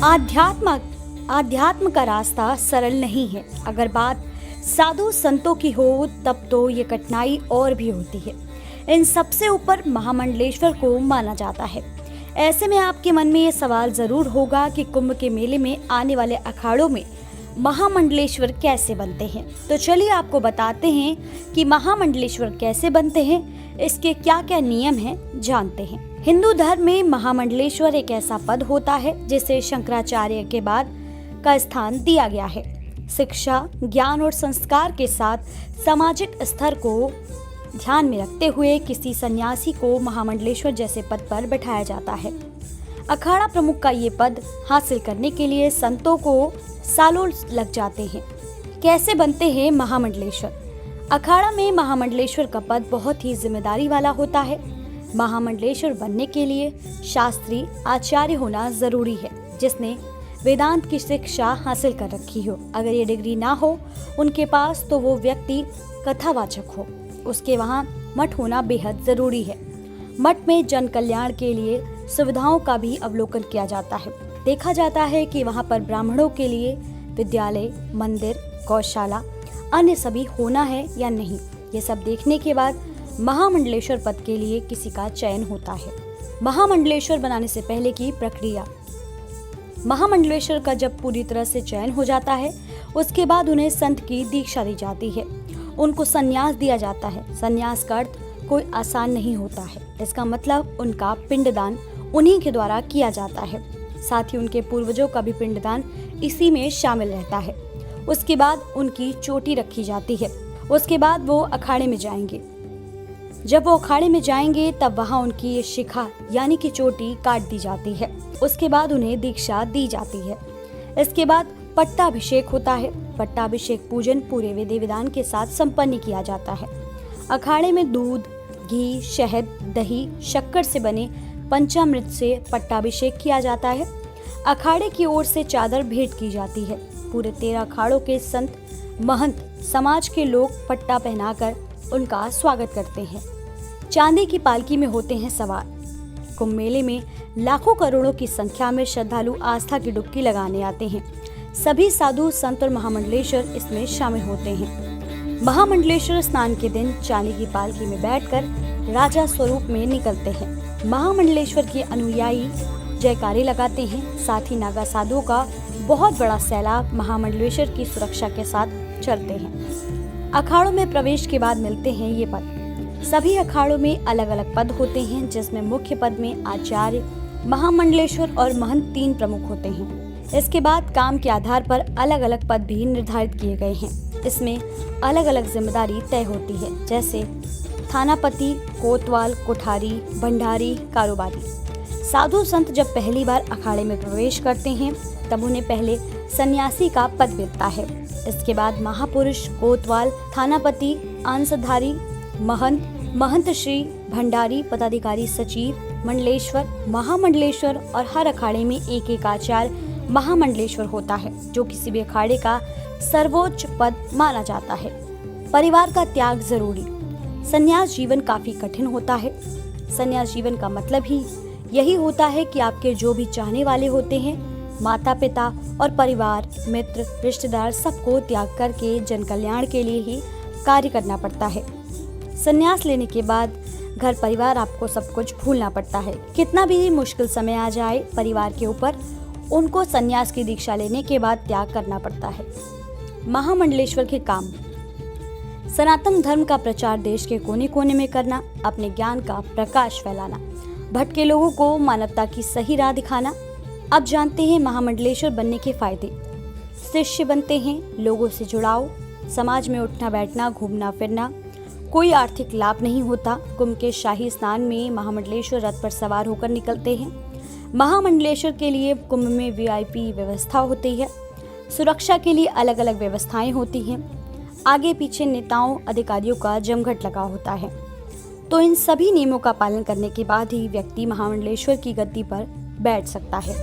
आध्यात्म का रास्ता सरल नहीं है। अगर बात साधु संतों की हो तब तो ये कठिनाई और भी होती है। इन सबसे ऊपर महामंडलेश्वर को माना जाता है। ऐसे में आपके मन में ये सवाल जरूर होगा कि कुंभ के मेले में आने वाले अखाड़ों में महामंडलेश्वर कैसे बनते हैं। तो चलिए आपको बताते हैं कि महामंडलेश्वर कैसे बनते हैं, इसके क्या क्या नियम हैं, जानते हैं। हिंदू धर्म में महामंडलेश्वर एक ऐसा पद होता है जिसे शंकराचार्य के बाद का स्थान दिया गया है। शिक्षा, ज्ञान और संस्कार के साथ सामाजिक स्तर को ध्यान में रखते हुए किसी सन्यासी को महामंडलेश्वर जैसे पद पर बैठाया जाता है। अखाड़ा प्रमुख का ये पद हासिल करने के लिए संतों को सालों लग जाते हैं। कैसे बनते हैं महामंडलेश्वर? अखाड़ा में महामंडलेश्वर का पद बहुत ही जिम्मेदारी वाला होता है। महामंडलेश्वर बनने के लिए शास्त्री आचार्य होना जरूरी है, जिसने वेदांत की शिक्षा हासिल कर रखी हो। अगर ये डिग्री ना हो उनके पास तो वो व्यक्ति कथावाचक हो। उसके वहाँ मठ होना बेहद जरूरी है। मठ में जन कल्याण के लिए सुविधाओं का भी अवलोकन किया जाता है। देखा जाता है कि वहाँ पर ब्राह्मणों के लिए विद्यालय, मंदिर, गौशाला, अन्य सभी होना है या नहीं। ये सब देखने के बाद महामंडलेश्वर पद के लिए किसी का चयन होता है। महामंडलेश्वर बनाने से पहले की प्रक्रिया। महामंडलेश्वर का जब पूरी तरह से चयन हो जाता है, उसके बाद उन्हें संत की दीक्षा दी जाती है। उनको संन्यास दिया जाता है। संन्यास का अर्थ कोई आसान नहीं होता है। इसका मतलब उनका पिंडदान उन्हीं के द्वारा किया जाता है। साथ ही उनके पूर्वजों का भी पिंडदान इसी में शामिल रहता है। उसके बाद उनकी चोटी रखी जाती है। उसके बाद वो अखाड़े में जाएंगे। जब वो अखाड़े में जाएंगे तब वहाँ उनकी ये शिखा यानी कि चोटी काट दी जाती है। उसके बाद उन्हें दीक्षा दी जाती है। इसके बाद पट्टाभिषेक होता है। पट्टाभिषेक पूजन पूरे विधि विधान के साथ संपन्न किया जाता है। अखाड़े में दूध, घी, शहद, दही, शक्कर से बने पंचामृत से पट्टाभिषेक किया जाता है। अखाड़े की ओर से चादर भेंट की जाती है। पूरे 13 अखाड़ों के संत, महंत, समाज के लोग पट्टा पहनाकर उनका स्वागत करते हैं। चांदी की पालकी में होते हैं सवार। कुंभ मेले में लाखों करोड़ों की संख्या में श्रद्धालु आस्था की डुबकी लगाने आते हैं। सभी साधु, संत और महामंडलेश्वर इसमें शामिल होते हैं। महामंडलेश्वर स्नान के दिन चांदी की पालकी में बैठकर राजा स्वरूप में निकलते हैं। महामंडलेश्वर के अनुयायी जयकारे लगाते हैं। साथ ही नागा साधुओं का बहुत बड़ा सैलाब महामंडलेश्वर की सुरक्षा के साथ चलते हैं। अखाड़ों में प्रवेश के बाद मिलते हैं ये पद। सभी अखाड़ों में अलग अलग पद होते हैं, जिसमें मुख्य पद में आचार्य, महामंडलेश्वर और महंत 3 प्रमुख होते हैं। इसके बाद काम के आधार पर अलग अलग पद भी निर्धारित किए गए हैं। इसमें अलग अलग जिम्मेदारी तय होती है, जैसे थानापति, कोतवाल, कोठारी, भंडारी, कारोबारी। साधु संत जब पहली बार अखाड़े में प्रवेश करते हैं तब उन्हें पहले सन्यासी का पद मिलता है। इसके बाद महापुरुष, कोतवाल, थानापति, अंशधारी, महंत, महंत श्री, भंडारी, पदाधिकारी, सचिव, मंडलेश्वर, महामंडलेश्वर और हर अखाड़े में एक एक आचार्य महामंडलेश्वर होता है, जो किसी भी अखाड़े का सर्वोच्च पद माना जाता है। परिवार का त्याग जरूरी। संन्यास जीवन काफी कठिन होता है। संन्यास जीवन का मतलब ही यही होता है कि आपके जो भी चाहने वाले होते हैं, माता पिता और परिवार, मित्र, रिश्तेदार, सबको त्याग करके जन कल्याण के लिए ही कार्य करना पड़ता है। संन्यास लेने के बाद घर परिवार आपको सब कुछ भूलना पड़ता है। कितना भी मुश्किल समय आ जाए परिवार के ऊपर, उनको संन्यास की दीक्षा लेने के बाद त्याग करना पड़ता है। महामंडलेश्वर के काम। सनातन धर्म का प्रचार देश के कोने कोने में करना, अपने ज्ञान का प्रकाश फैलाना, भटके लोगों को मानवता की सही राह दिखाना। अब जानते हैं महामंडलेश्वर बनने के फायदे। शिष्य बनते हैं, लोगों से जुड़ाव, समाज में उठना बैठना, घूमना फिरना, कोई आर्थिक लाभ नहीं होता। कुंभ के शाही स्नान में महामंडलेश्वर रथ पर सवार होकर निकलते हैं। महामंडलेश्वर के लिए कुंभ में वीआईपी व्यवस्था होती है। सुरक्षा के लिए अलग अलग व्यवस्थाएं होती हैं। आगे पीछे नेताओं, अधिकारियों का जमघट लगा होता है। तो इन सभी नियमों का पालन करने के बाद ही व्यक्ति महामंडलेश्वर की गद्दी पर बैठ सकता है।